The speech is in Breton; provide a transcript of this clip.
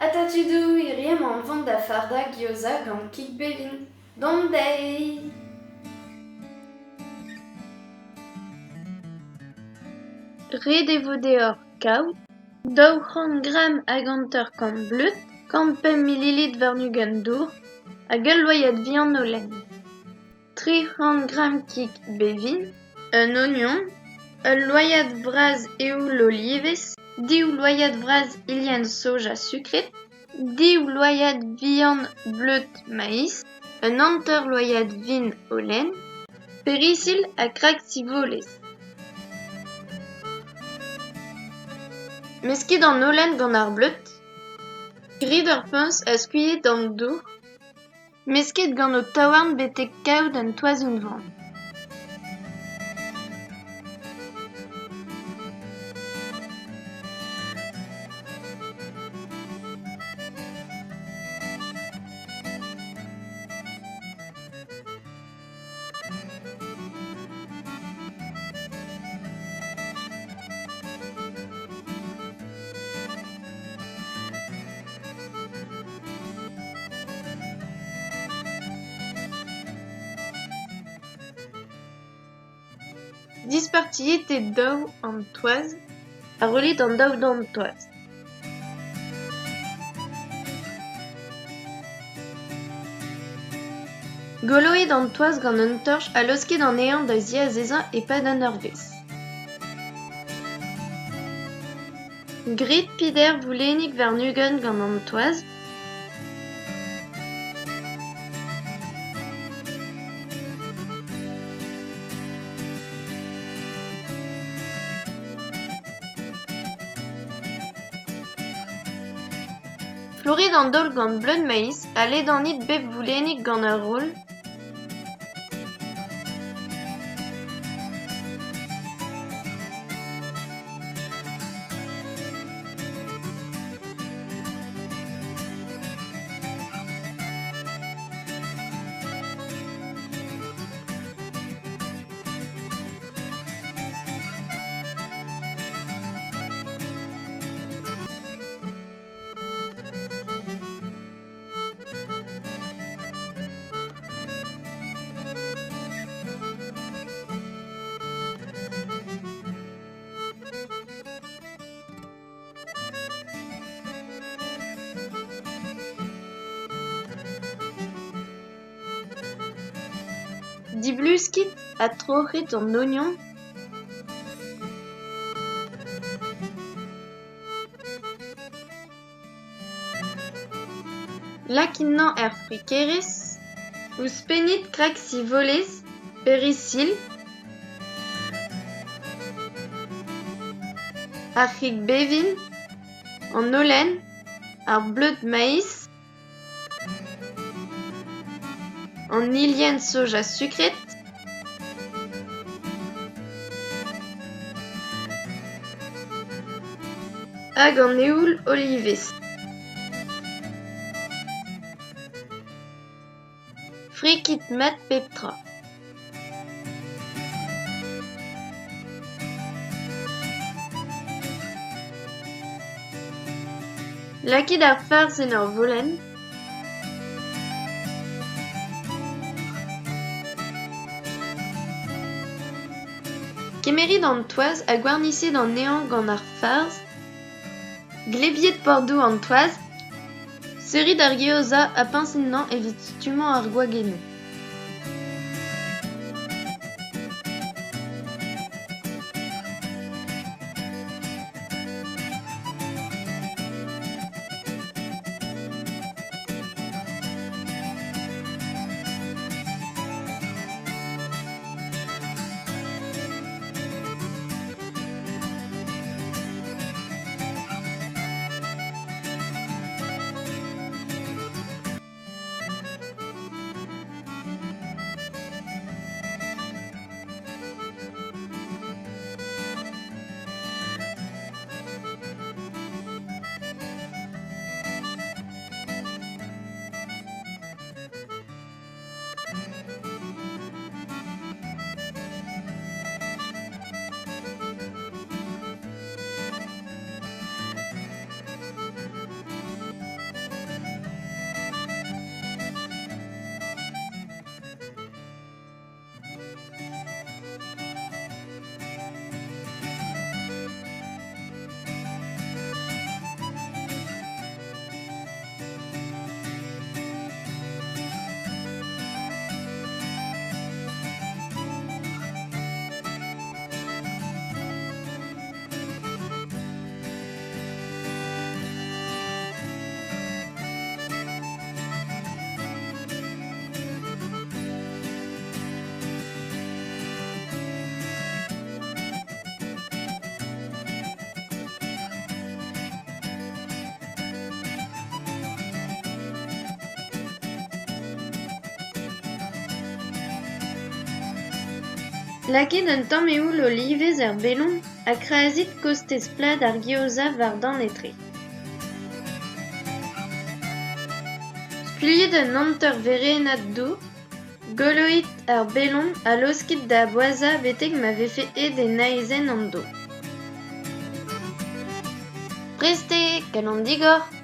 Atatudu iriem an vant da farda gioza gant kik bevin. Dondei! Red e vo deoc'h kaout, 200 gram hag hanter kant bleut, 5 ml varnugen dour, hag ul loyat vihan o lenn. 300 gram kik bevin, un oignon, ul loyat vraz eoul olivez, 10 loyat vraz ilienn soja sukret, 10 loyat vihan bleut maïs, un hanter loyat vin o lenn, perisil ha krak sivolez. Meskit an olenn gant ar bleut, grit ur peñs a skuilhet an dour, meskit gant o taouarn betek kaout an toazun vamm. Dispartiet e daou an toaz, a rolit an daou d'an toaz. Goloet an toaz gant un torch a laoskit an ehan da ziazezañ e pad an eurvezh. Grit pider voulennig varnugen gant an toaz. Florit an daol gant bleud maïs a led an it bep voulennig gant ur roll. Dibluskit a troc'het an oignon. Lakinnañ er frikerez, ouzhpennit krak sivolez, perisil, ar c'hig bevin, an olenn, ar bleud maïs, an ilienn soja sukret, hag an eoul olivez. Frikit mat pep tra. Lakit ar farz en ur volenn. Kemerit an toaz a gwarniset an ehan gant ar farz. Glebiet pordoù an toaz. Seurit ar geoza a pinsinnañ evit stumañ ar gwagenoù. Lakaet un tamm-eoul olivez bellon a kraezit kostez plad ar gioza war-dan etre. Spuliet un hanter verenat dour, goloit ar bellon a loskit da boaza betek ma vefe aet en aezen an do. Preste, galon digor!